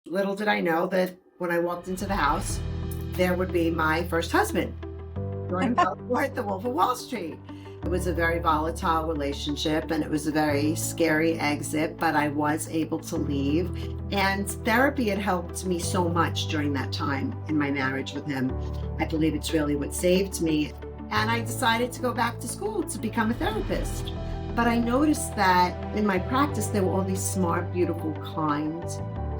Little did I know that when I walked into the house, there would be my first husband, Jordan Belfort, the Wolf of Wall Street. It was a very volatile relationship and it was a very scary exit, but I was able to leave. And therapy had helped me so much during that time in my marriage with him. I believe it's really what saved me. And I decided to go back to school to become a therapist. But I noticed that in my practice, there were all these smart, beautiful, kind,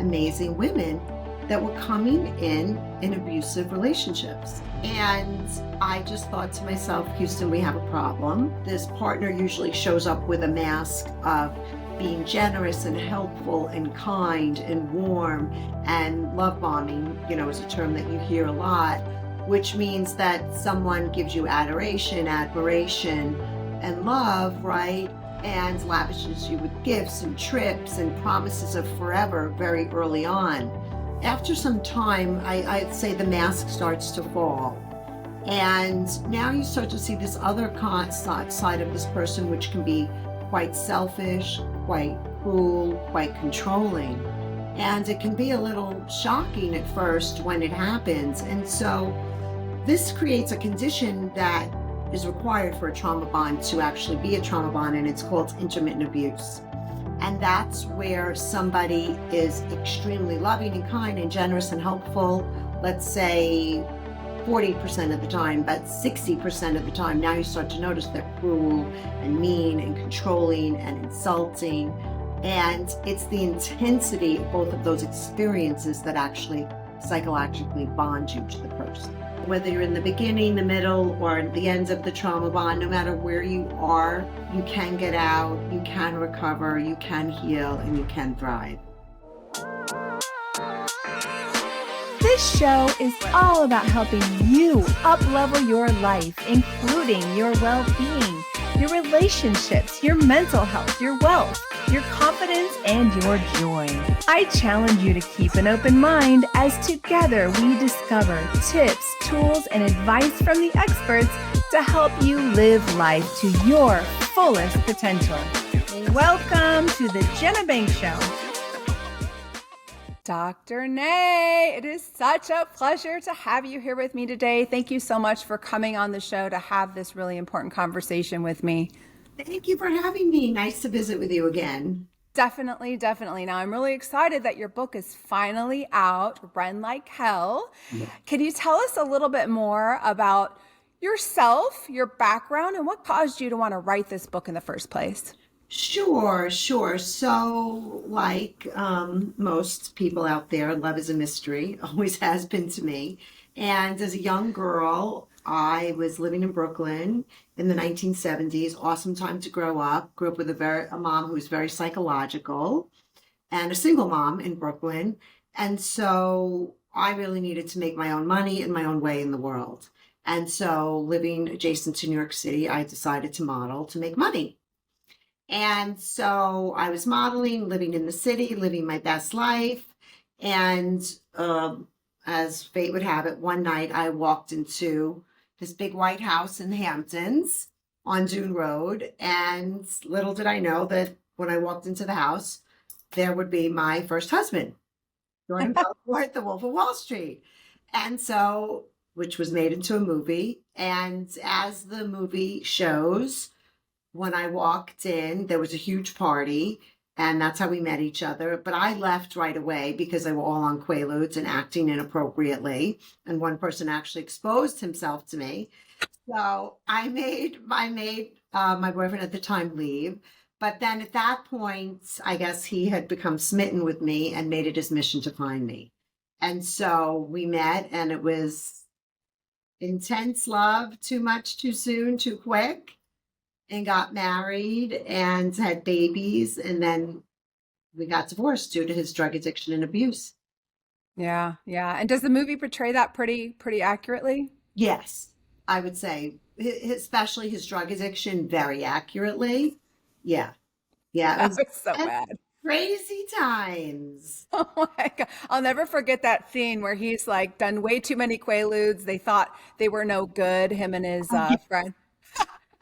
amazing women that were coming in abusive relationships. And I just thought to myself, Houston, we have a problem. This partner usually shows up with a mask of being generous and helpful and kind and warm, and love bombing, is a term that you hear a lot, which means that someone gives you adoration, admiration, and love, right? And lavishes you with gifts and trips and promises of forever very early on. After some time, I'd say the mask starts to fall. And now you start to see this other side of this person, which can be quite selfish, quite cruel, quite controlling. And it can be a little shocking at first when it happens. And so this creates a condition that is required for a trauma bond to actually be a trauma bond, and it's called intermittent abuse. And that's where somebody is extremely loving and kind and generous and helpful, let's say 40% of the time, but 60% of the time, now you start to notice they're cruel and mean and controlling and insulting. And it's the intensity of both of those experiences that actually psychologically bond you to the person. Whether you're in the beginning, the middle, or the end of the trauma bond, no matter where you are, you can get out, you can recover, you can heal, and you can thrive. This show is all about helping you uplevel your life, including your well-being, your relationships, your mental health, your wealth, your confidence, and your joy. I challenge you to keep an open mind as together we discover tips, tools, and advice from the experts to help you live life to your fullest potential. Welcome to the Jenna Banks Show. Dr. Nay, it is such a pleasure to have you here with me today. Thank you so much for coming on the show to have this really important conversation with me. Thank you for having me. Nice to visit with you again. Definitely, definitely. Now, I'm really excited that your book is finally out, Run Like Hell. Yeah. Can you tell us a little bit more about yourself, your background, and what caused you to want to write this book in the first place? Sure. So like most people out there, love is a mystery, always has been to me. And as a young girl, I was living in Brooklyn in the 1970s. Awesome time to grow up. Grew up with a mom who was very psychological and a single mom in Brooklyn. And so I really needed to make my own money and my own way in the world. And so living adjacent to New York City, I decided to model to make money. And so I was modeling, living in the city, living my best life. And as fate would have it, one night I walked into this big white house in the Hamptons on Dune Road. And little did I know that when I walked into the house, there would be my first husband, Jordan Belfort, the Wolf of Wall Street. And so, which was made into a movie. And as the movie shows, when I walked in, there was a huge party, and that's how we met each other. But I left right away because they were all on Quaaludes and acting inappropriately. And one person actually exposed himself to me. So I made my boyfriend at the time leave. But then at that point, I guess he had become smitten with me and made it his mission to find me. And so we met, and it was intense love, too much, too soon, too quick. And got married and had babies, and then we got divorced due to his drug addiction and abuse. Yeah. And does the movie portray that pretty accurately? Yes, I would say, especially his drug addiction, very accurately. Yeah. That was so bad. Crazy times. Oh my God. I'll never forget that scene where he's like done way too many Quaaludes. They thought they were no good, him and his friend.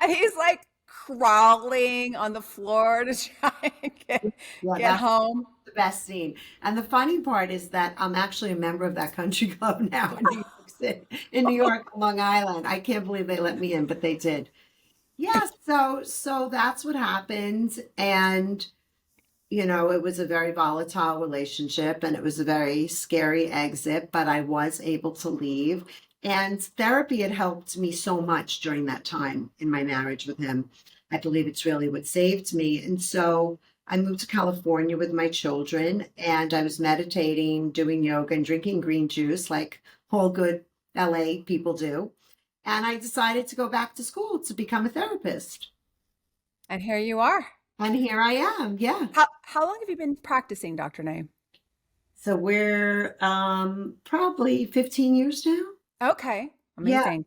And he's like crawling on the floor to try and get home. The the best scene. And the funny part is that I'm actually a member of that country club now in New York City, in New York, Long Island. I can't believe they let me in, but they did. Yeah, so that's what happened. And it was a very volatile relationship and it was a very scary exit, but I was able to leave. And therapy had helped me so much during that time in my marriage with him. I believe it's really what saved me. And so I moved to California with my children and I was meditating, doing yoga, and drinking green juice like all good LA people do. And I decided to go back to school to become a therapist. And here you are. And here I am. Yeah. How long have you been practicing, Dr. Name? So we're probably 15 years now. Okay. Yeah, Amazing.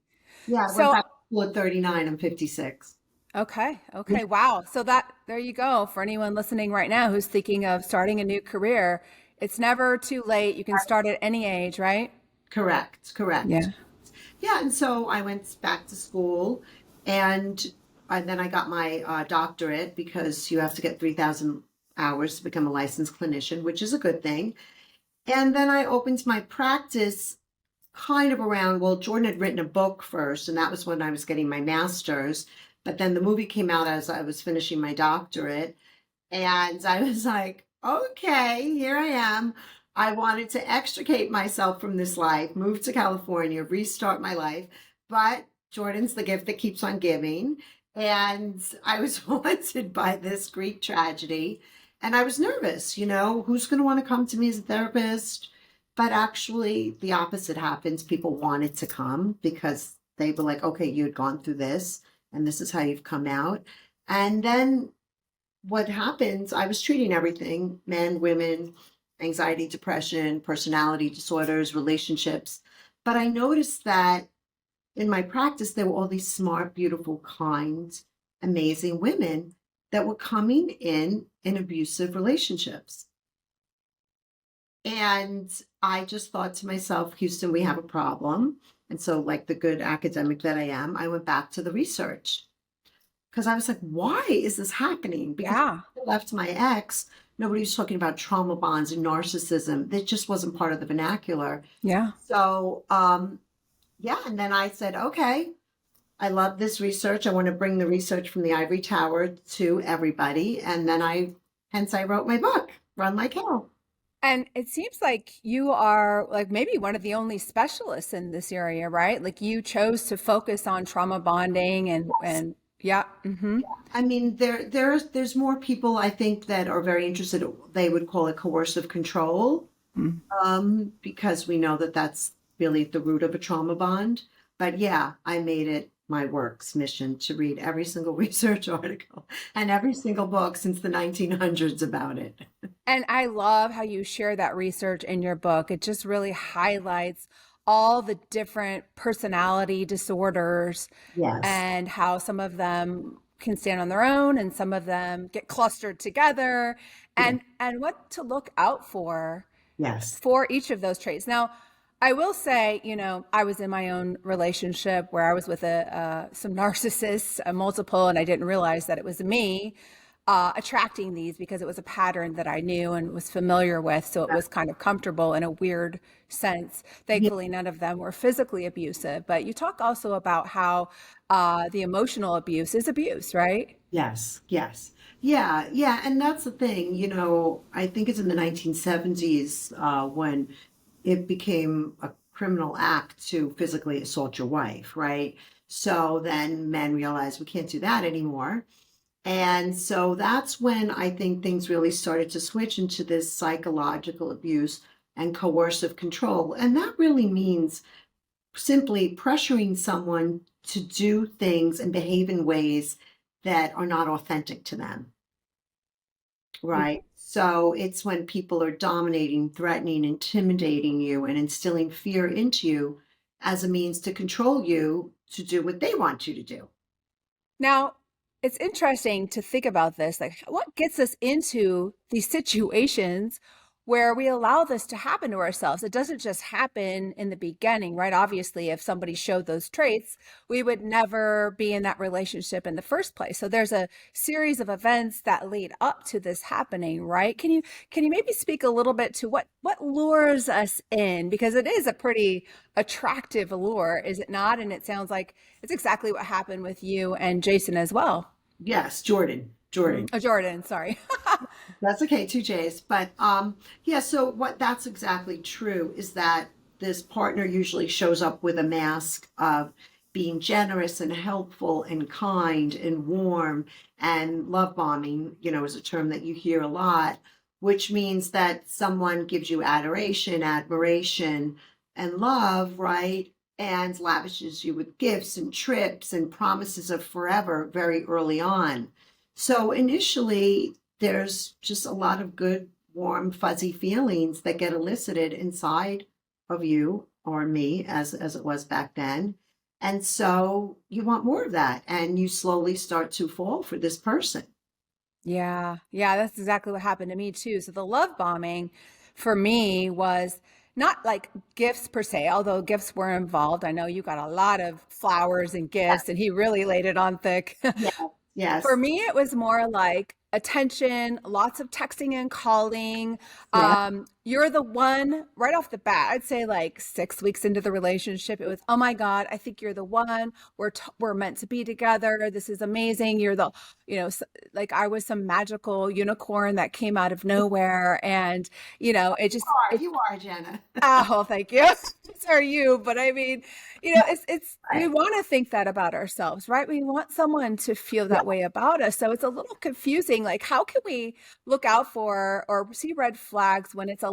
yeah. I went So, back to school at 39. I'm 56. okay. Yeah, Okay. Wow. So there you go. For anyone listening right now who's thinking of starting a new career, it's never too late. You can start at any age, right? correct, correct. Yeah. Yeah, and so I went back to school, and, then I got my doctorate because you have to get 3,000 hours to become a licensed clinician, which is a good thing. And then I opened my practice kind of around, well, Jordan had written a book first, and that was when I was getting my master's. But then the movie came out as I was finishing my doctorate. And I was like, okay, here I am. I wanted to extricate myself from this life, move to California, restart my life. But Jordan's the gift that keeps on giving. And I was haunted by this Greek tragedy. And I was nervous, who's going to want to come to me as a therapist? But actually, the opposite happens. People wanted to come because they were like, okay, you had gone through this, and this is how you've come out. And then what happens, I was treating everything: men, women, anxiety, depression, personality disorders, relationships. But I noticed that in my practice, there were all these smart, beautiful, kind, amazing women that were coming in abusive relationships. And I just thought to myself, Houston, we have a problem. And so, like the good academic that I am, I went back to the research because I was like, why is this happening? Because Yeah. I left my ex, nobody was talking about trauma bonds and narcissism. That just wasn't part of the vernacular. Yeah. So, yeah. And then I said, okay, I love this research. I want to bring the research from the ivory tower to everybody. And then hence I wrote my book, Run Like Hell. And it seems like you are like maybe one of the only specialists in this area, right? Like you chose to focus on trauma bonding and yeah. Mm-hmm. I mean, there's more people I think that are very interested. They would call it coercive control, Mm. because we know that that's really at the root of a trauma bond. But yeah, I made it my work's mission to read every single research article and every single book since the 1900s about it. And I love how you share that research in your book. It just really highlights all the different personality disorders Yes, and how some of them can stand on their own and some of them get clustered together yes, and what to look out yes, for each of those traits. Now, I will say, I was in my own relationship where I was with some narcissists, a multiple, and I didn't realize that it was me attracting these because it was a pattern that I knew and was familiar with. So it was kind of comfortable in a weird sense. yes, Thankfully, none of them were physically abusive. But you talk also about how the emotional abuse is abuse, right? yes, yes. Yeah, yeah. And that's the thing, I think it's in the 1970s, when it became a criminal act to physically assault your wife, right? So then men realized we can't do that anymore. And so that's when I think things really started to switch into this psychological abuse and coercive control. And that really means simply pressuring someone to do things and behave in ways that are not authentic to them, right? So it's when people are dominating, threatening, intimidating you, and instilling fear into you as a means to control you to do what they want you to do. Now, it's interesting to think about this. Like, what gets us into these situations where we allow this to happen to ourselves. It doesn't just happen in the beginning, right? Obviously, if somebody showed those traits, we would never be in that relationship in the first place. So there's a series of events that lead up to this happening, right? Can you maybe speak a little bit to what lures us in? Because it is a pretty attractive allure, is it not? And it sounds like it's exactly what happened with you and Jason as well. Yes, Jordan. Jordan. Oh, Jordan, sorry. That's okay, two J's. But yeah, so what that's exactly true is that this partner usually shows up with a mask of being generous and helpful and kind and warm, and love bombing, is a term that you hear a lot, which means that someone gives you adoration, admiration, and love, right? And lavishes you with gifts and trips and promises of forever very early on. So initially, there's just a lot of good, warm, fuzzy feelings that get elicited inside of you or me, as it was back then. And so you want more of that, and you slowly start to fall for this person. Yeah, yeah, that's exactly what happened to me too. So the love bombing for me was not like gifts per se, although gifts were involved. I know you got a lot of flowers and Yes, gifts, and he really laid it on thick. yes, For yes, me, it was more like attention, lots of texting and calling. yeah. You're the one right off the bat. I'd say like 6 weeks into the relationship, it was, oh my God, I think you're the one. We're meant to be together. This is amazing. You're the, like I was some magical unicorn that came out of nowhere, and it just You are, Jenna. oh, thank you. So are you, but I mean, it's we Right. want to think that about ourselves, right? We want someone to feel Yeah. that way about us. So it's a little confusing. Like, how can we look out for or see red flags when it's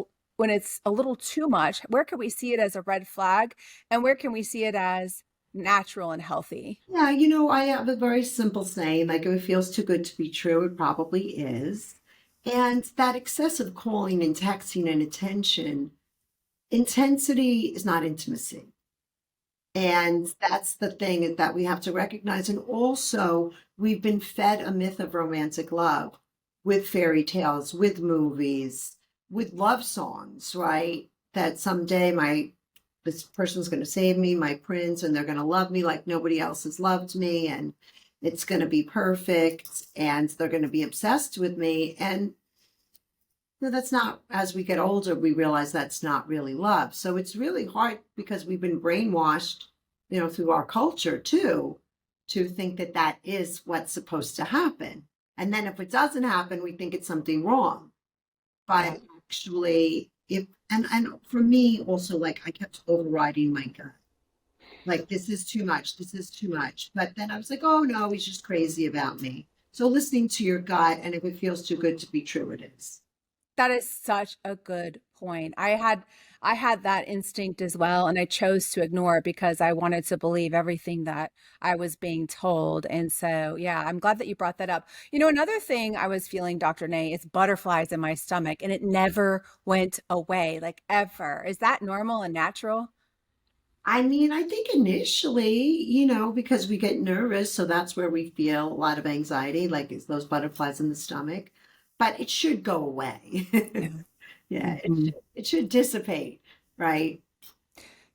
a little too much? Where can we see it as a red flag, and where can we see it as natural and healthy? Yeah, I have a very simple saying, like if it feels too good to be true, it probably is. And that excessive calling and texting and attention, intensity is not intimacy. And that's the thing that we have to recognize. And also, we've been fed a myth of romantic love with fairy tales, with movies, with love songs, right? That someday this person's going to save me, my prince, and they're going to love me like nobody else has loved me, and it's going to be perfect, and they're going to be obsessed with me. And no, that's not, as we get older, we realize that's not really love. So it's really hard because we've been brainwashed, through our culture too, to think that that is what's supposed to happen. And then if it doesn't happen, we think it's something wrong. Yeah. But actually, and for me also, like I kept overriding my gut. Like, this is too much, this is too much. But then I was like, oh no, he's just crazy about me. So listening to your gut, and if it feels too good to be true, it is. That is such a good point. I had that instinct as well, and I chose to ignore it because I wanted to believe everything that I was being told. And so, yeah, I'm glad that you brought that up. Another thing I was feeling, Dr. Nay, is butterflies in my stomach, and it never went away, like ever. Is that normal and natural? I mean, I think initially, because we get nervous, so that's where we feel a lot of anxiety, like it's those butterflies in the stomach, but it should go away. Yeah, Mhm. it should dissipate, right?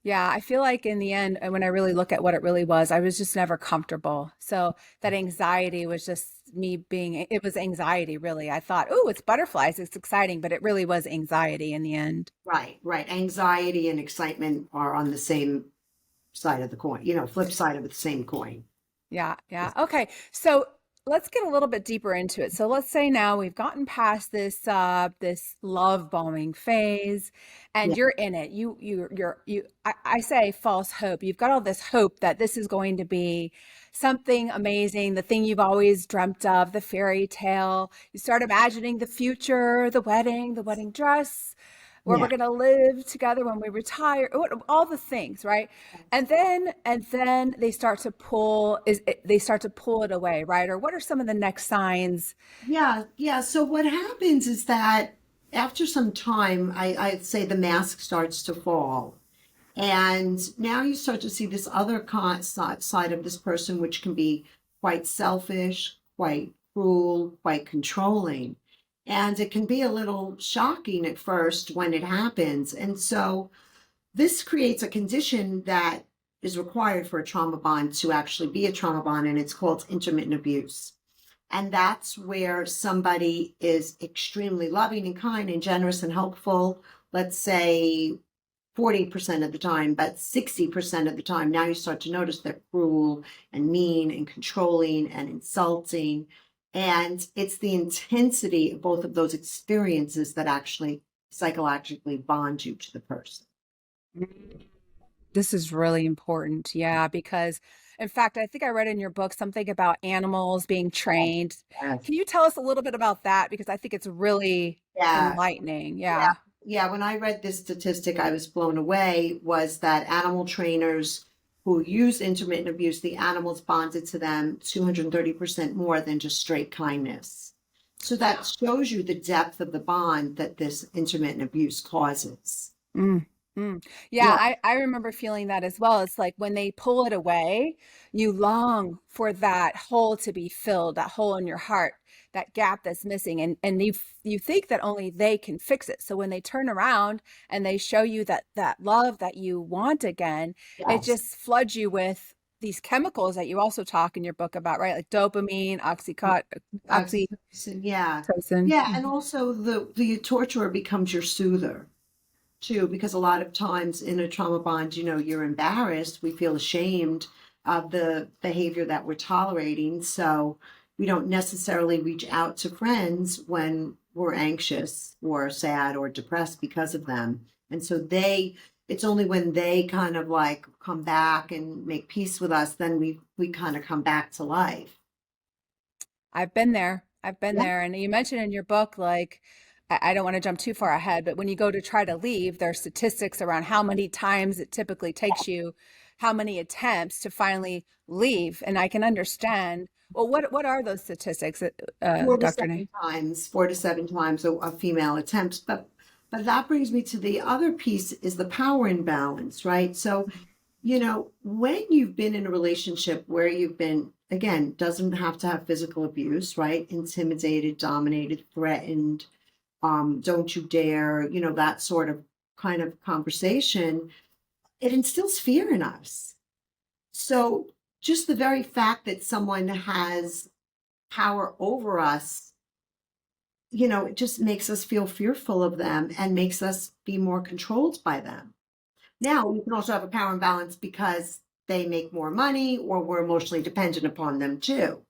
Yeah, I feel like in the end, when I really look at what it really was, I was just never comfortable. So that anxiety was just it was anxiety, really. I thought, oh, it's butterflies, it's exciting, but it really was anxiety in the end. Right, right. Anxiety and excitement are on the same side of the coin, flip side of the same coin. Yeah, yeah. Okay. So let's get a little bit deeper into it. So let's say now we've gotten past this love bombing phase, and Yeah, you're in it. I say false hope. You've got all this hope that this is going to be something amazing, the thing you've always dreamt of, the fairy tale. You start imagining the future, the wedding dress, where we're yeah. going to live together when we retire, all the things, right? And then they start to pull it away, right? Or what are some of the next signs? Yeah, yeah. So what happens is that after some time, I'd say the mask starts to fall. And now you start to see this other side of this person, which can be quite selfish, quite cruel, quite controlling. And it can be a little shocking at first when it happens. And so this creates a condition that is required for a trauma bond to actually be a trauma bond, and it's called intermittent abuse. And that's where somebody is extremely loving and kind and generous and helpful, let's say 40% of the time, but 60% of the time, now you start to notice they're cruel and mean and controlling and insulting. And it's the intensity of both of those experiences that actually psychologically bond you to the person. This is really important. Yeah, because in fact, I think I read in your book something about animals being trained. Yes. Can you tell us a little bit about that? Because I think it's really Yeah. enlightening. Yeah. Yeah. Yeah. When I read this statistic, I was blown away, was that animal trainers who use intermittent abuse, the animals bonded to them 230% more than just straight kindness. So that shows you the depth of the bond that this intermittent abuse causes. Mm, mm. Yeah, Yeah. I remember feeling that as well. It's like when they pull it away, you long for that hole to be filled, that hole in your heart, that gap that's missing. And you think that only they can fix it. So when they turn around and they show you that love that you want again, it Yes. just floods you with these chemicals that you also talk in your book about, right? Like dopamine, oxytocin. Yeah. Yeah. And also the torturer becomes your soother too, because a lot of times in a trauma bond, you're embarrassed. We feel ashamed of the behavior that we're tolerating. So we don't necessarily reach out to friends when we're anxious or sad or depressed because of them. And so it's only when they kind of like come back and make peace with us, then we kind of come back to life. I've been there. I've been Yeah. there. And you mentioned in your book, like, I don't want to jump too far ahead, but when you go to try to leave, there are statistics around how many times it typically takes you, how many attempts to finally leave. And I can understand. Well, what are those statistics, four to Dr. seven Nay? times, 4 to 7 times a female attempt. But that brings me to the other piece is the power imbalance, right? So, when you've been in a relationship where you've been, again, doesn't have to have physical abuse, right? Intimidated, dominated, threatened, don't you dare, that sort of kind of conversation, it instills fear in us. So just the very fact that someone has power over us, it just makes us feel fearful of them and makes us be more controlled by them. Now, we can also have a power imbalance because they make more money or we're emotionally dependent upon them too.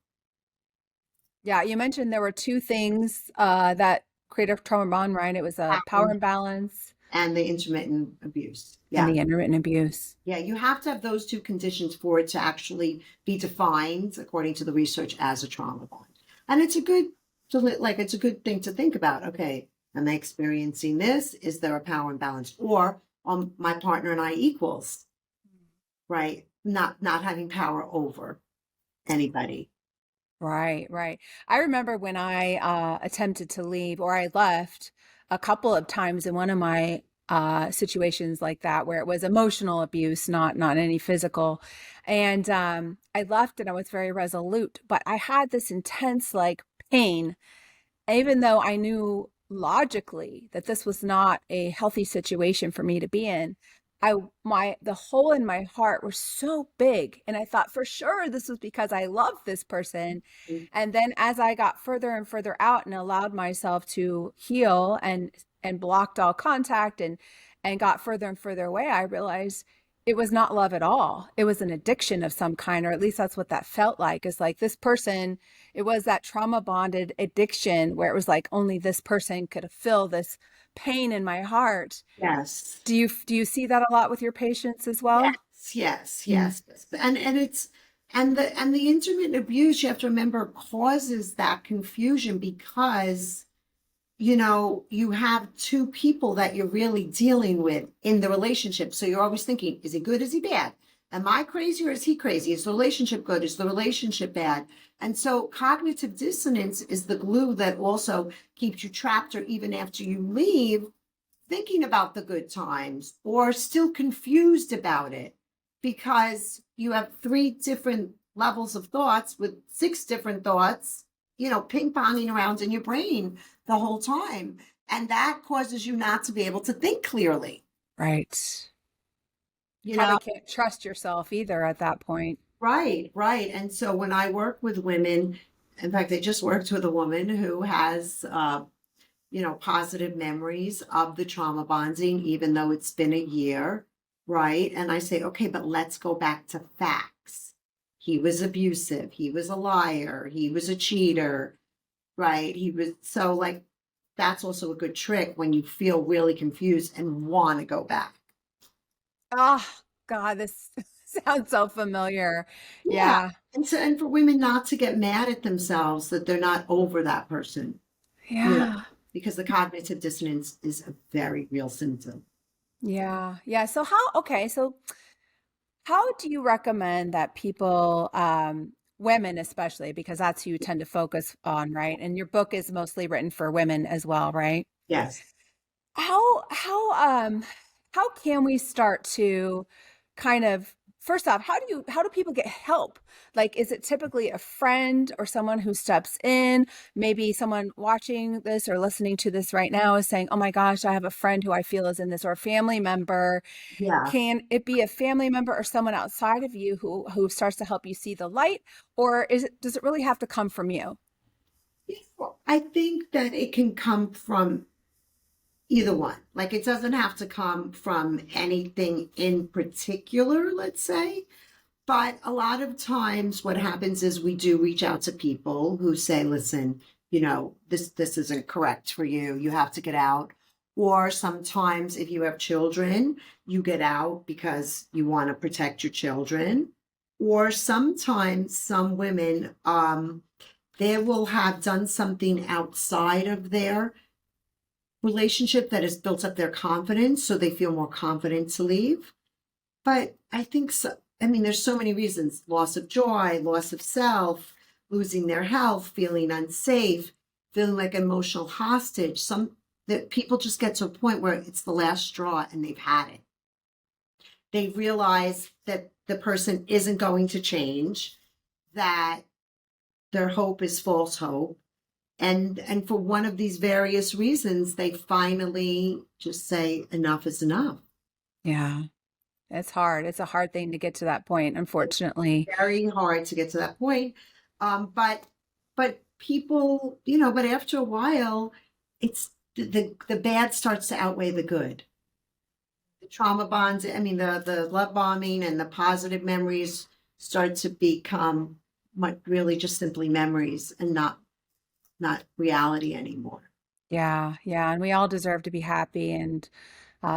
Yeah, you mentioned there were two things that create a trauma bond, right? It was a power imbalance And the intermittent abuse. and Yeah. the intermittent abuse. Yeah, you have to have those two conditions for it to actually be defined, according to the research, as a trauma bond. And it's a good, it's a good thing to think about. Okay, am I experiencing this? Is there a power imbalance? Or my partner and I equals, right? Not having power over anybody. Right, right. I remember when I attempted to leave or I left a couple of times in one of my situations like that where it was emotional abuse, not any physical. And I left and I was very resolute, but I had this intense like pain even though I knew logically that this was not a healthy situation for me to be in, the hole in my heart was so big. And I thought for sure this was because I loved this person. And then as I got further and further out and allowed myself to heal and blocked all contact and got further and further away, I realized it was not love at all. It was an addiction of some kind, or at least that's what that felt like. It's like this person, it was that trauma bonded addiction where it was like only this person could fill this pain in my heart. Yes. Do you see that a lot with your patients as well? Yes. And the intermittent abuse, you have to remember, causes that confusion because you have two people that you're really dealing with in the relationship. So you're always thinking, is he good? Is he bad? Am I crazy or is he crazy? Is the relationship good? Is the relationship bad? And so cognitive dissonance is the glue that also keeps you trapped, or even after you leave, thinking about the good times or still confused about it because you have 3 different levels of thoughts with 6 different thoughts ping ponging around in your brain the whole time. And that causes you not to be able to think clearly. Right. You Probably know, can't trust yourself either at that point. right, right. And so when I work with women, in fact, I just worked with a woman who has, positive memories of the trauma bonding, even though it's been a year, right? And I say, okay, but let's go back to facts. He was abusive. He was a liar. He was a cheater, right? He was so like, that's also a good trick when you feel really confused and want to go back. Oh, God, this sounds so familiar. Yeah. Yeah. And for women not to get mad at themselves that they're not over that person, you know, Yeah. because the cognitive dissonance is a very real symptom. Yeah. Yeah. So how do you recommend that people, women especially, because that's who you tend to focus on, right? And your book is mostly written for women as well, right? Yes. How how um how can we start to kind of first off, how do people get help? Like, is it typically a friend or someone who steps in? Maybe someone watching this or listening to this right now is saying, "Oh my gosh, I have a friend who I feel is in this," or a family member. Yeah. Can it be a family member or someone outside of you who starts to help you see the light, or does it really have to come from you? Well, I think that it can come from either one. Like it doesn't have to come from anything in particular, let's say. But a lot of times what happens is we do reach out to people who say, listen, this isn't correct for you. You have to get out. Or sometimes if you have children, you get out because you want to protect your children. Or sometimes some women, they will have done something outside of their relationship that has built up their confidence so they feel more confident to leave. But I think so. I mean, there's so many reasons: loss of joy, loss of self, losing their health, feeling unsafe, feeling like emotional hostage. Some that people just get to a point where it's the last straw and they've had it. They realize that the person isn't going to change, that their hope is false hope. And for one of these various reasons, they finally just say enough is enough. Yeah. It's hard. It's a hard thing to get to that point, unfortunately. Very hard to get to that point. But people, but after a while, it's the bad starts to outweigh the good. The trauma bonds, I mean, the love bombing and the positive memories start to become really just simply memories and not reality anymore. Yeah, yeah, and we all deserve to be happy, and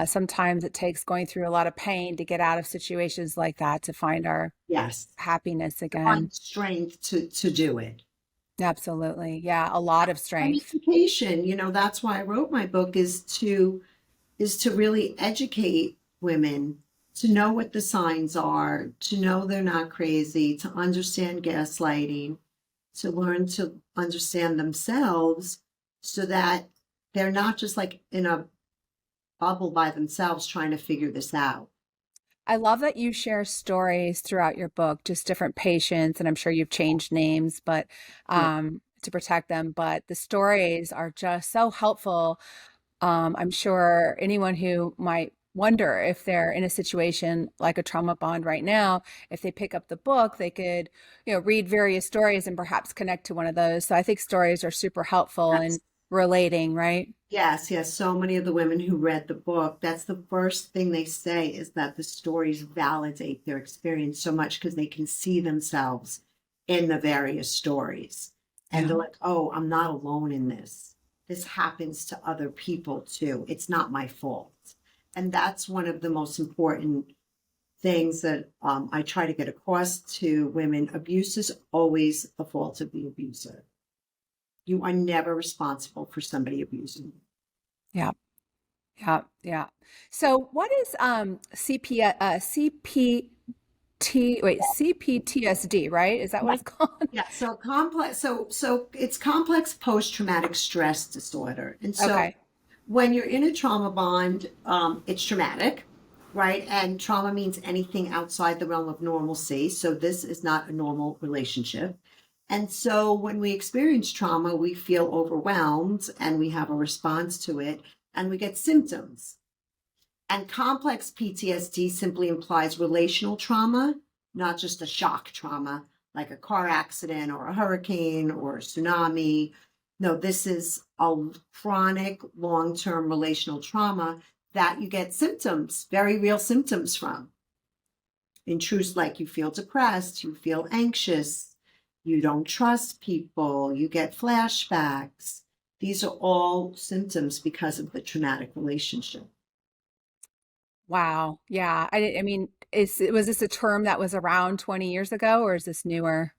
sometimes it takes going through a lot of pain to get out of situations like that to find our Yes. happiness Find again. strength to do it. Absolutely. Yeah, a lot of And strength. education, that's why I wrote my book is to really educate women to know what the signs are, to know they're not crazy, to understand gaslighting, to learn to understand themselves so that they're not just like in a bubble by themselves trying to figure this out. I love that you share stories throughout your book, just different patients, and I'm sure you've changed names, but Yeah. to protect them. But the stories are just so helpful. I'm sure anyone who might wonder if they're in a situation like a trauma bond right now, if they pick up the book, they could, read various stories and perhaps connect to one of those. So I think stories are super helpful in Yes. relating, right? Yes, yes. So many of the women who read the book, that's the first thing they say is that the stories validate their experience so much because they can see themselves in the various stories. And Yeah. they're like, oh, I'm not alone in this. This happens to other people too. It's not my fault. And that's one of the most important things that I try to get across to women. Abuse is always the fault of the abuser. You are never responsible for somebody abusing you. Yeah. Yeah. Yeah. So what is CPTSD, right? Is that what it's called? Yeah, so complex so it's complex post-traumatic stress disorder. And so Okay. when you're in a trauma bond, it's traumatic, right? And trauma means anything outside the realm of normalcy. So this is not a normal relationship. And so when we experience trauma, we feel overwhelmed and we have a response to it and we get symptoms. And complex PTSD simply implies relational trauma, not just a shock trauma like a car accident or a hurricane or a tsunami. No, this is a chronic, long-term relational trauma that you get symptoms, very real symptoms from. Intrudes like you feel depressed, you feel anxious, you don't trust people, you get flashbacks. These are all symptoms because of the traumatic relationship. Wow. Yeah. I mean, was this a term that was around 20 years ago, or is this newer?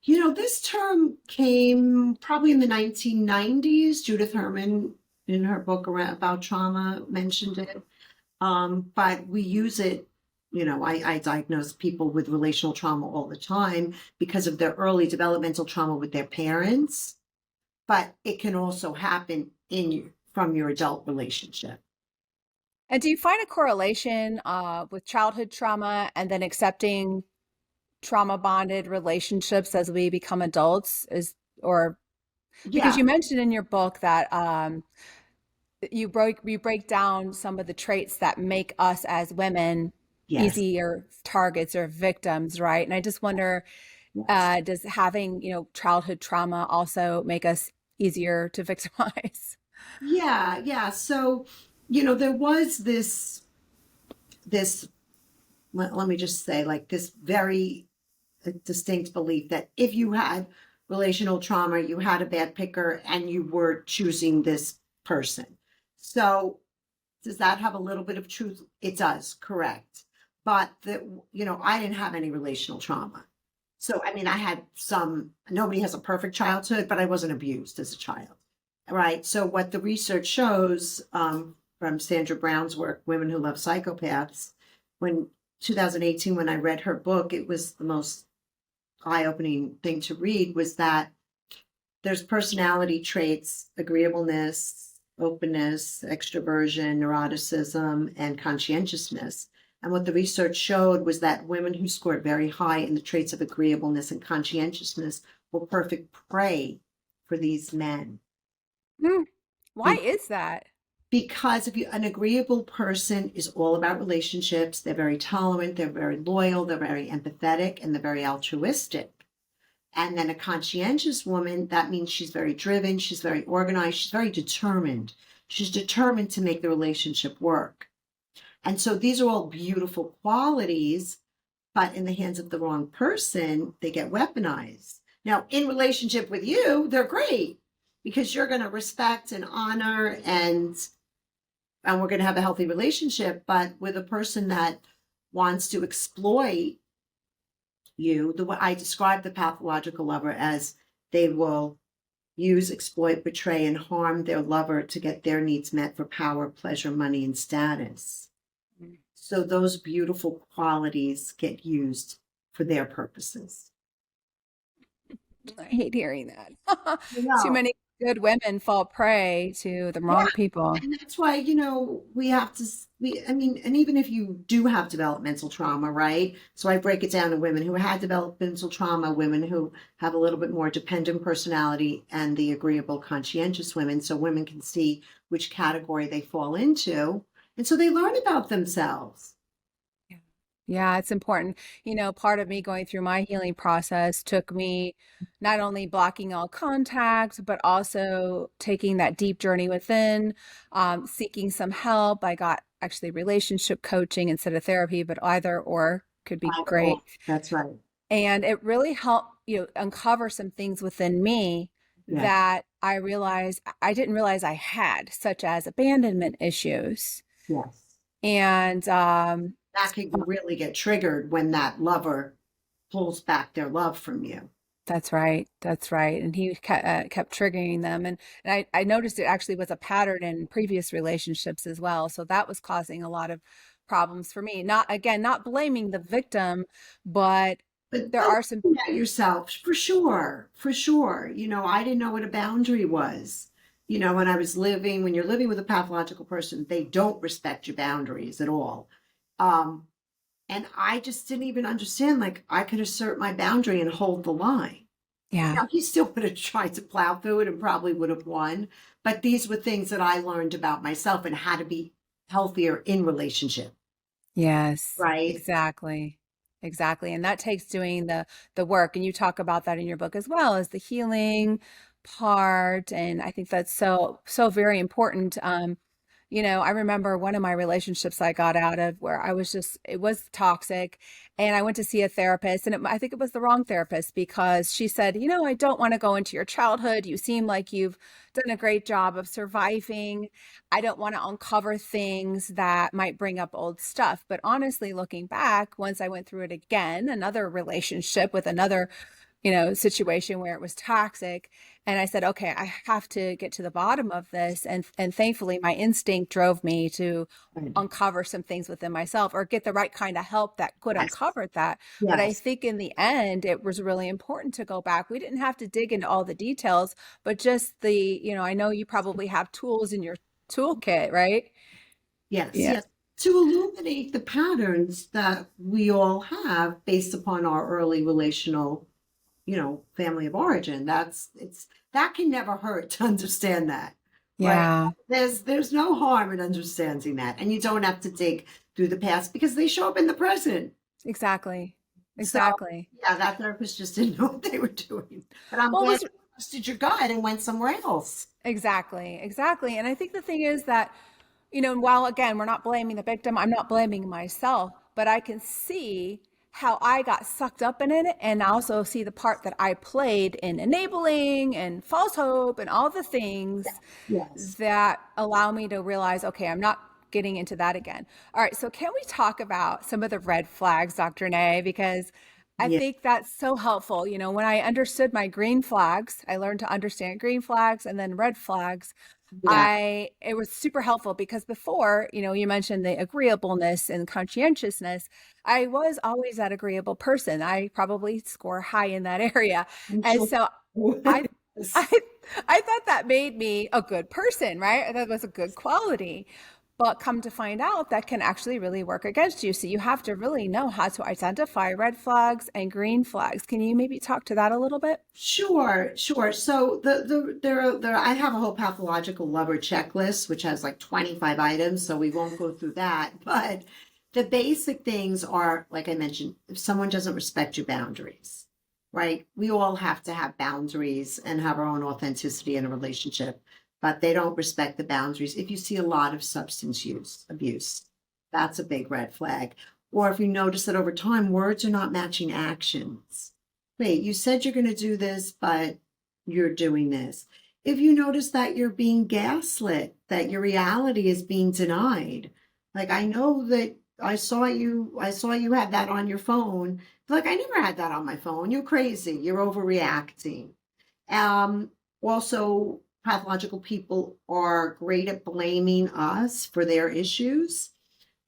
This term came probably in the 1990s. Judith Herman, in her book about trauma, mentioned it. But we use it, I diagnose people with relational trauma all the time because of their early developmental trauma with their parents. But it can also happen from your adult relationship. And do you find a correlation with childhood trauma and then accepting trauma bonded relationships as we become adults? Or because Yeah. you mentioned in your book that you break down some of the traits that make us as women Yes. easier targets or victims, right? And I just wonder, Yes. does having, childhood trauma also make us easier to victimize? Yeah. Yeah. So, there was this, let me just say, like this very distinct belief that if you had relational trauma, you had a bad picker and you were choosing this person. So does that have a little bit of truth? It does, correct. But I didn't have any relational trauma. So, I mean, I had nobody has a perfect childhood, but I wasn't abused as a child. Right. So, what the research shows from Sandra Brown's work, Women Who Love Psychopaths, when 2018, when I read her book, it was the most eye-opening thing to read was that there's personality traits, agreeableness, openness, extroversion, neuroticism, and conscientiousness. And what the research showed was that women who scored very high in the traits of agreeableness and conscientiousness were perfect prey for these men. Why is that? Because if an agreeable person is all about relationships, they're very tolerant, they're very loyal, they're very empathetic, and they're very altruistic. And then a conscientious woman, that means she's very driven, she's very organized, she's very determined. She's determined to make the relationship work. And so these are all beautiful qualities, but in the hands of the wrong person, they get weaponized. Now, in relationship with you, they're great because you're going to respect and honor and we're going to have a healthy relationship. But with a person that wants to exploit you, the way I describe the pathological lover as they will use, exploit, betray, and harm their lover to get their needs met for power, pleasure, money, and status. So those beautiful qualities get used for their purposes. I hate hearing that. You Too know, many good women fall prey to the yeah. wrong people. And that's why, we have to, I mean, and even if you do have developmental trauma, right? So I break it down to women who had developmental trauma, women who have a little bit more dependent personality, and the agreeable, conscientious women. So women can see which category they fall into. And so they learn about themselves. Yeah, it's important. Part of me going through my healing process took me not only blocking all contact, but also taking that deep journey within, seeking some help. I got actually relationship coaching instead of therapy, but either or could be great. That's right. And it really helped, uncover some things within me Yeah. that I didn't realize I had, such as abandonment issues. Yes. And That can really get triggered when that lover pulls back their love from you. That's right. That's right. And he kept triggering them. And I noticed it actually was a pattern in previous relationships as well. So that was causing a lot of problems for me. Not blaming the victim, but But there are some. looking at yourself, for sure, for sure. I didn't know what a boundary was. When you're living with a pathological person, they don't respect your boundaries at all. And I just didn't even understand, like, I could assert my boundary and hold the line. Yeah. Now, he still would have tried to plow through it and probably would have won. But these were things that I learned about myself and how to be healthier in relationship, Yes, right? exactly. Exactly. And that takes doing the work. And you talk about that in your book as well as the healing part. And I think that's so very important. I remember one of my relationships I got out of where it was toxic. And I went to see a therapist, and I think it was the wrong therapist because she said, I don't want to go into your childhood. You seem like you've done a great job of surviving. I don't want to uncover things that might bring up old stuff. But honestly, looking back, once I went through it again, another relationship with another situation where it was toxic. And I said, okay, I have to get to the bottom of this. And thankfully my instinct drove me to Right. uncover some things within myself or get the right kind of help that could Yes. uncover that. But I Yes. think in the end, it was really important to go back. We didn't have to dig into all the details, but just I know you probably have tools in your toolkit, right? Yes. Yeah. Yes. To illuminate the patterns that we all have based upon our early relational, family of origin. That can never hurt to understand that, right? Yeah, There's no harm in understanding that, and you don't have to dig through the past because they show up in the present. exactly. So Exactly. yeah, that therapist just didn't know what they were doing. But I'm Well, it glad was you trusted your gut and went somewhere else. exactly, exactly. And I think the thing is that, while again, we're not blaming the victim, I'm not blaming myself, but I can see how I got sucked up in it and also see the part that I played in enabling and false hope and all the things Yes. that allow me to realize, okay, I'm not getting into that again. All right, so can we talk about some of the red flags, Dr. Nay? Because I Yeah. think that's so helpful. When I understood my green flags, I learned to understand green flags and then red flags. Yeah. It was super helpful because before, you mentioned the agreeableness and conscientiousness. I was always that agreeable person. I probably score high in that area. I'm And sure. so I I I thought that made me a good person, right? I thought it was a good quality. But come to find out that can actually really work against you. So you have to really know how to identify red flags and green flags. Can you maybe talk to that a little bit? Sure, sure. So I have a whole pathological lover checklist, which has like 25 items, so we won't go through that. But the basic things are, like I mentioned, if someone doesn't respect your boundaries, right? We all have to have boundaries and have our own authenticity in a relationship, but they don't respect the boundaries. If you see a lot of substance use, abuse, that's a big red flag. Or if you notice that over time, words are not matching actions. Wait, you said you're going to do this, but you're doing this. If you notice that you're being gaslit, that your reality is being denied, like I know that I saw you had that on your phone. Like I never had that on my phone. You're crazy. You're overreacting. Um, Also, pathological people are great at blaming us for their issues,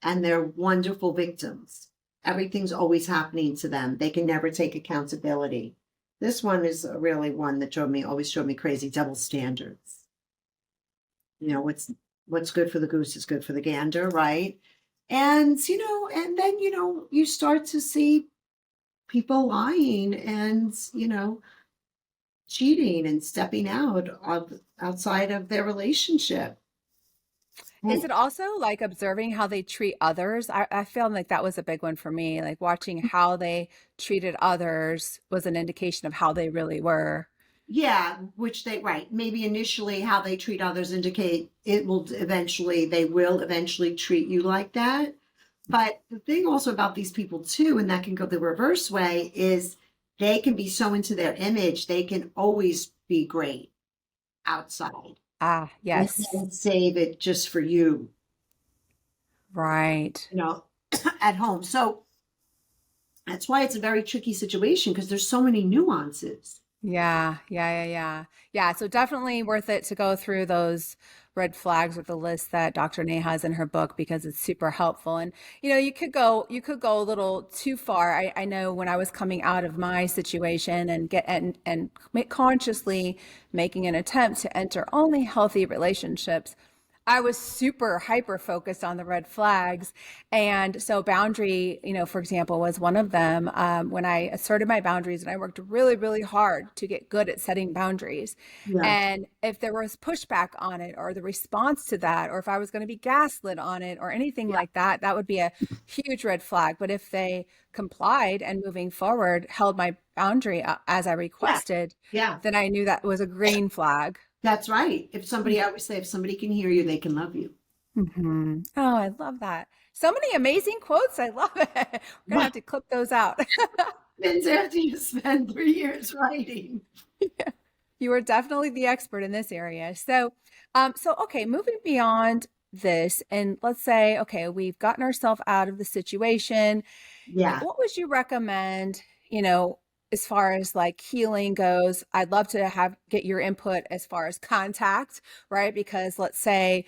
and they're wonderful victims. Everything's always happening to them. They can never take accountability. This one is really one that always drove me crazy. Double standards. What's good for the goose is good for the gander, right? And then you start to see people lying and cheating and stepping outside of their relationship. Is it also like observing how they treat others? I feel like that was a big one for me. Like watching how they treated others was an indication of how they really were. Yeah, which right. Maybe initially how they treat others indicate they will eventually treat you like that. But the thing also about these people too, and that can go the reverse way, is they can be so into their image, they can always be great outside Ah, and yes. then save it just for you, Right. you know, at home. So that's why it's a very tricky situation because there's so many nuances. Yeah, yeah, yeah, yeah. Yeah, so definitely worth it to go through those red flags with the list that Dr. Nay has in her book because it's super helpful. And you could go a little too far. I know when I was coming out of my situation and consciously making an attempt to enter only healthy relationships, I was super hyper focused on the red flags. And so boundary, for example, was one of them. When I asserted my boundaries and I worked really, really hard to get good at setting boundaries. Yeah. And if there was pushback on it or the response to that, or if I was going to be gaslit on it or anything Yeah. like that, that would be a huge red flag. But if they complied and moving forward, held my boundary as I Yeah. requested, Yeah. then I knew that was a green flag. That's right. I always say, if somebody can hear you, they can love you. Oh, I love that. So many amazing quotes. I love it. We're gonna have What to clip those out. happens after you spend 3 years writing? You are definitely the expert in this area. So okay, moving beyond this, and let's say, okay, we've gotten ourselves out of the situation. Yeah. What would you recommend, as far as like healing goes? I'd love to get your input as far as contact, right? Because let's say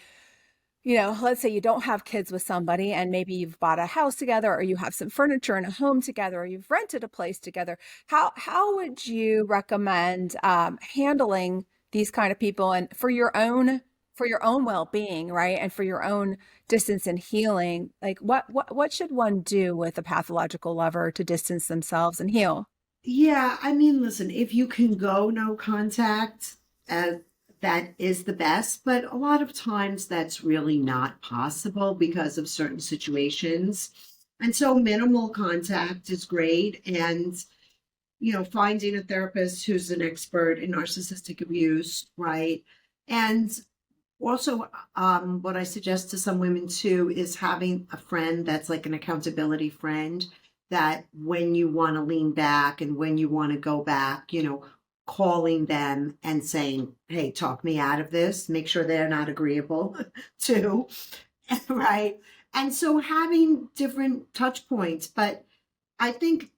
you don't have kids with somebody and maybe you've bought a house together or you have some furniture in a home together or you've rented a place together. How would you recommend handling these kind of people and for your own well-being, right? And for your own distance and healing, like what should one do with a pathological lover to distance themselves and heal? Yeah, I mean, listen, if you can go no contact, uh, that is the best, but a lot of times that's really not possible because of certain situations. And so minimal contact is great. And, finding a therapist who's an expert in narcissistic abuse, right? And also, what I suggest to some women too is having a friend that's like an accountability friend, that when you want to lean back and when you want to go back, calling them and saying, hey, talk me out of this, make sure they're not agreeable too, right? And so having different touch points. But I think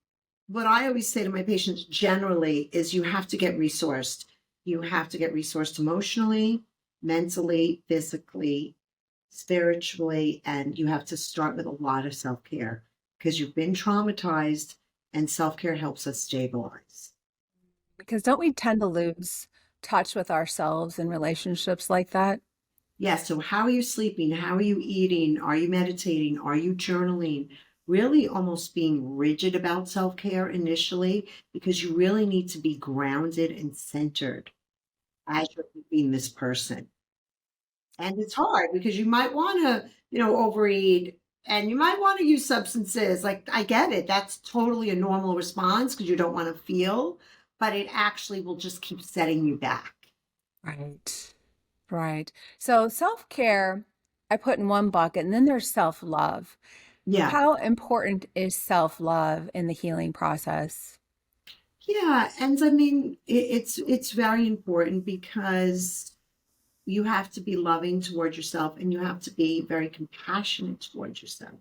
what I always say to my patients generally is you have to get resourced. You have to get resourced emotionally, mentally, physically, spiritually, and you have to start with a lot of self care because you've been traumatized, and self care helps us stabilize. Because don't we tend to lose touch with ourselves in relationships like that? Yeah, so how are you sleeping? How are you eating? Are you meditating? Are you journaling? Really almost being rigid about self care initially, because you really need to be grounded and centered as you're being this person. And it's hard because you might want to, overeat, and you might want to use substances. Like, I get it. That's totally a normal response because you don't want to feel, but it actually will just keep setting you back. Right. Right. So self-care, I put in one bucket, and then there's self-love. Yeah. How important is self-love in the healing process? Yeah. And I mean, it's very important because you have to be loving towards yourself and you have to be very compassionate towards yourself.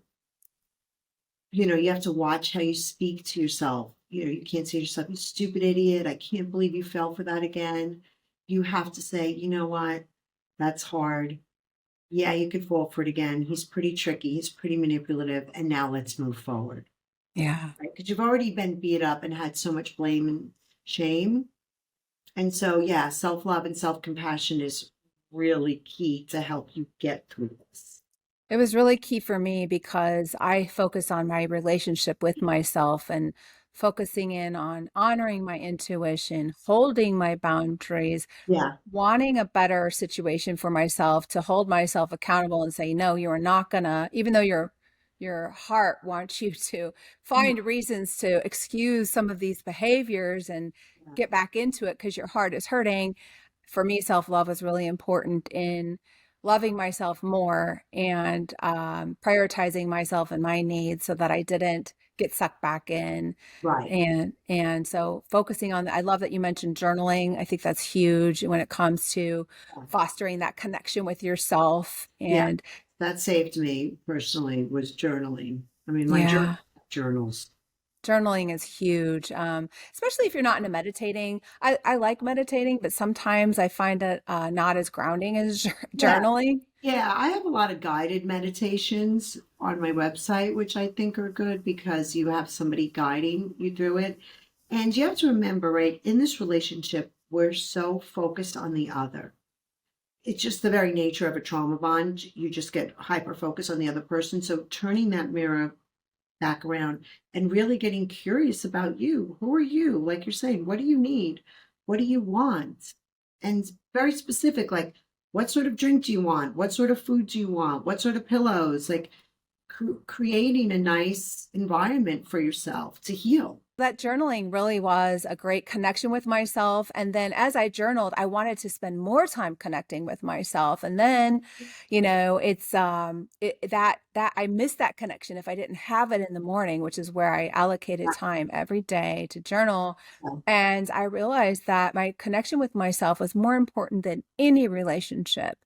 You have to watch how you speak to yourself. You can't say to yourself, you stupid idiot, I can't believe you fell for that again. You have to say, you know what? That's hard. Yeah, you could fall for it again. He's pretty tricky. He's pretty manipulative. And now let's move forward. Yeah. Right? Because you've already been beat up and had so much blame and shame. And so, yeah, self love and self compassion is really key to help you get through this. It was really key for me because I focus on my relationship with myself and focusing in on honoring my intuition, holding my boundaries, Yeah. wanting a better situation for myself, to hold myself accountable and say, no, you are not gonna, even though your heart wants you to Yeah. find reasons to excuse some of these behaviors and get back into it because your heart is hurting. For me, self-love is really important in loving myself more and prioritizing myself and my needs so that I didn't get sucked back in. Right. And so focusing on I love that you mentioned journaling. I think that's huge when it comes to Yeah. fostering that connection with yourself. Yeah. And That saved me personally was journaling. I mean, my yeah, journals. journaling is huge, especially if you're not into meditating. I like meditating, but sometimes I find it not as grounding as Yeah. journaling. Yeah, I have a lot of guided meditations on my website, which I think are good because you have somebody guiding you through it. And you have to remember, right, in this relationship, we're so focused on the other. it's just the very nature of a trauma bond. You just get hyper focused on the other person. So turning that mirror back around and really getting curious about you. Who are you? Like you're saying, what do you need? What do you want? And very specific, like what sort of drink do you want? What sort of food do you want? What sort of pillows? Like creating a nice environment for yourself to heal. That journaling really was a great connection with myself. And then as I journaled, I wanted to spend more time connecting with myself. And then, it's that I missed that connection if I didn't have it in the morning, which is where I allocated time every day to journal. And I realized that my connection with myself was more important than any relationship.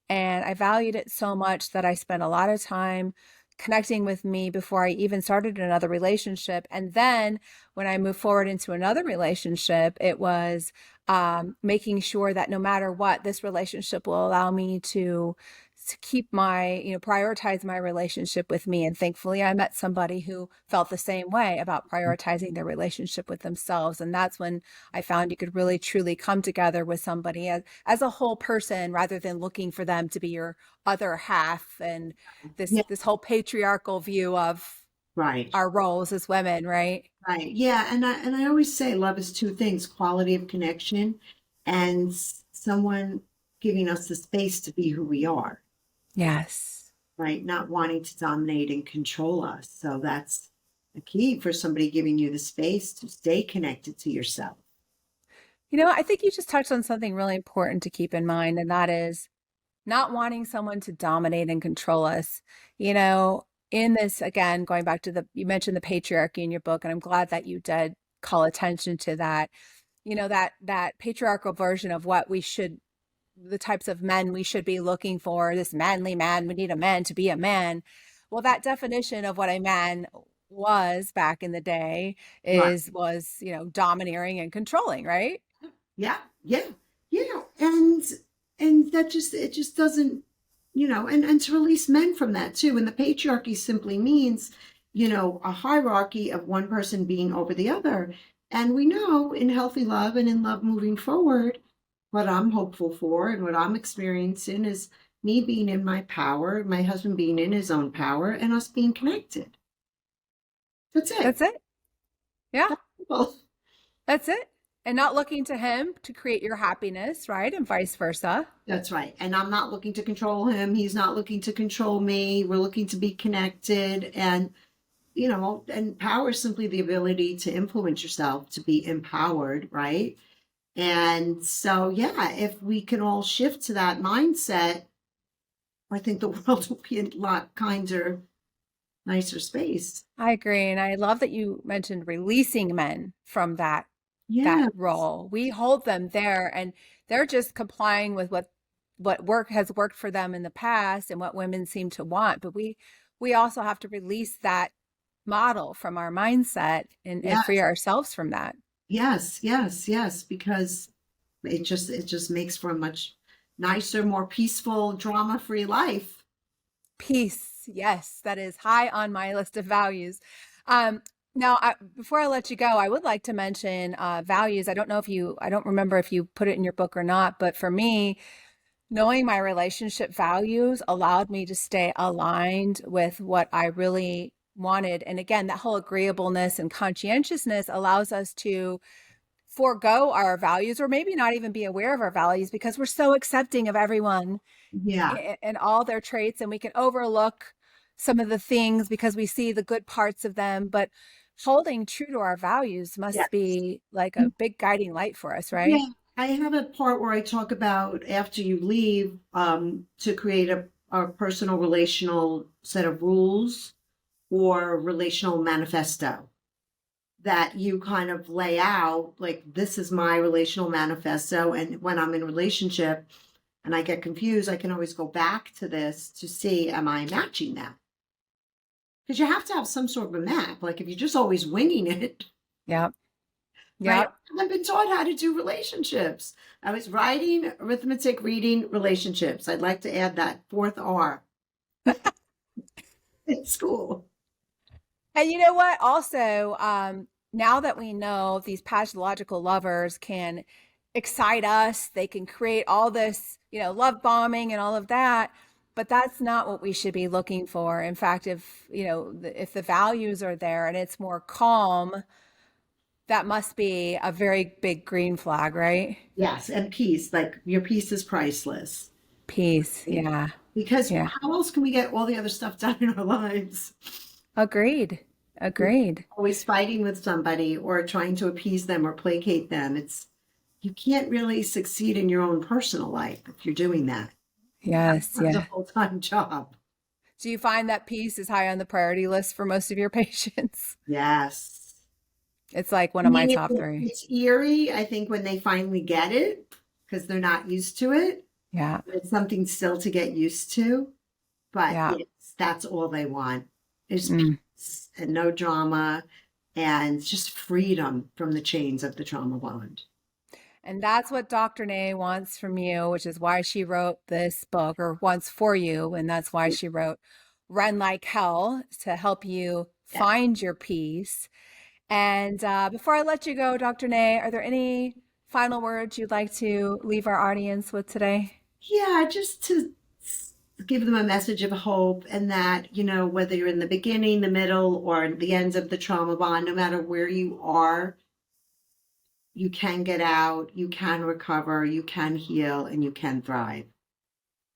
And I valued it so much that I spent a lot of time connecting with me before I even started another relationship. And then when I moved forward into another relationship, it was making sure that no matter what, this relationship will allow me to keep my, prioritize my relationship with me. And thankfully, I met somebody who felt the same way about prioritizing their relationship with themselves. And that's when I found you could really, truly come together with somebody as a whole person rather than looking for them to be your other half and this whole patriarchal view of Right. our roles as women, right? Right. Yeah. And I always say love is two things, quality of connection and someone giving us the space to be who we are. Yes. Right. Not wanting to dominate and control us. So that's a key for somebody giving you the space to stay connected to yourself. I think you just touched on something really important to keep in mind, and that is not wanting someone to dominate and control us. In this, again, going back to you mentioned the patriarchy in your book, and I'm glad that you did call attention to that. That patriarchal version of what the types of men we should be looking for, this manly man, we need a man to be a man. Well, that definition of what a man was back in the day Right. was, domineering and controlling, right? Yeah. Yeah. Yeah. And that it just doesn't, and to release men from that too. And the patriarchy simply means, a hierarchy of one person being over the other. And we know in healthy love and in love moving forward, what I'm hopeful for and what I'm experiencing is me being in my power, my husband being in his own power, and us being connected. That's it. That's it. Yeah, That's simple. that's it. And not looking to him to create your happiness, right? And vice versa. That's right. And I'm not looking to control him. He's not looking to control me. We're looking to be connected. And, and power is simply the ability to influence yourself, to be empowered, right? And so, yeah, if we can all shift to that mindset, I think the world will be a lot kinder, nicer space. I agree. And I love that you mentioned releasing men from that Yeah. role. We hold them there and they're just complying with what has worked for them in the past and what women seem to want. But we also have to release that model from our mindset and free ourselves from that. Yes, yes, yes, because it just makes for a much nicer, more peaceful, drama-free life. Peace. Yes, that is high on my list of values. Now, before I let you go, I would like to mention values. I don't remember if you put it in your book or not, but for me, knowing my relationship values allowed me to stay aligned with what I really wanted. And again, that whole agreeableness and conscientiousness allows us to forego our values or maybe not even be aware of our values because we're so accepting of everyone Yeah. and all their traits, and we can overlook some of the things because we see the good parts of them. But holding true to our values must Yes. be like a big guiding light for us, right? Yeah. I have a part where I talk about after you leave, to create a personal relational set of rules or relational manifesto that you kind of lay out, like this is my relational manifesto. And when I'm in relationship and I get confused, I can always go back to this to see, am I matching that? Because you have to have some sort of a map. Like if you're just always winging it, Yeah. right? Yeah. I've been taught how to do relationships. I was writing, arithmetic, reading, relationships. I'd like to add that fourth R in school. And you know what? Also, now that we know these pathological lovers can excite us. They can create all this, love bombing and all of that. But that's not what we should be looking for. In fact, if the values are there and it's more calm, that must be a very big green flag, right? Yes, and peace. Like your peace is priceless. Peace. Yeah. Because Yeah. how else can we get all the other stuff done in our lives? Agreed. Agreed. Always fighting with somebody or trying to appease them or placate them. You can't really succeed in your own personal life if you're doing that. Yes. It's a Yeah. full-time job. Do you find that peace is high on the priority list for most of your patients? Yes. It's like one I of my mean, top three. it's eerie, I think, when they finally get it because they're not used to it. Yeah. It's something still to get used to, but Yeah. that's all they want is Mm. peace and no drama and just freedom from the chains of the trauma bond. And that's what Dr. Nay wants from you, which is why she wrote this book, or wants for you. And that's why she wrote Run Like Hell, to help you Yeah. find your peace. And before I let you go, Dr. Nay, are there any final words you'd like to leave our audience with today? Yeah, just to give them a message of hope and that, whether you're in the beginning, the middle, or the ends of the trauma bond, no matter where you are, you can get out, you can recover, you can heal, and you can thrive.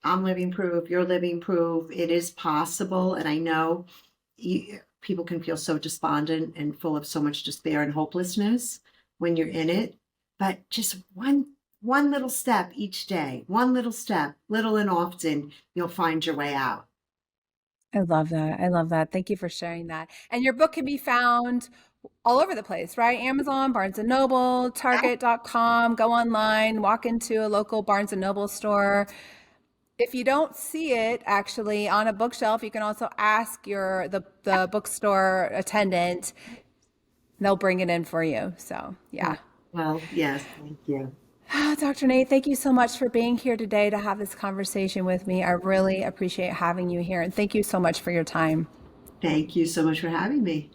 I'm living proof, you're living proof. It is possible. And I know people can feel so despondent and full of so much despair and hopelessness when you're in it. But just one little step each day, one little step, little and often, you'll find your way out. I love that. I love that. Thank you for sharing that. And your book can be found all over the place, right? Amazon, Barnes and Noble, Target.com. Go online, walk into a local Barnes and Noble store. If you don't see it actually on a bookshelf, you can also ask the bookstore attendant. They'll bring it in for you. So, yeah. Well, yes, thank you. Dr. Nate, thank you so much for being here today to have this conversation with me. I really appreciate having you here. And thank you so much for your time. Thank you so much for having me.